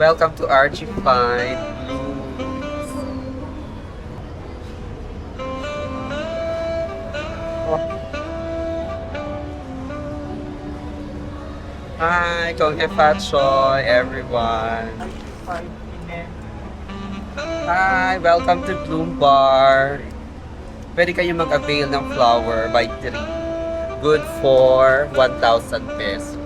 Welcome to Archie Fine. Hi, Kong Choy, everyone. Hi, welcome to Bloom Bar. Pwede kayo mag-avail ng flower by 3. Good for 1,000 pesos.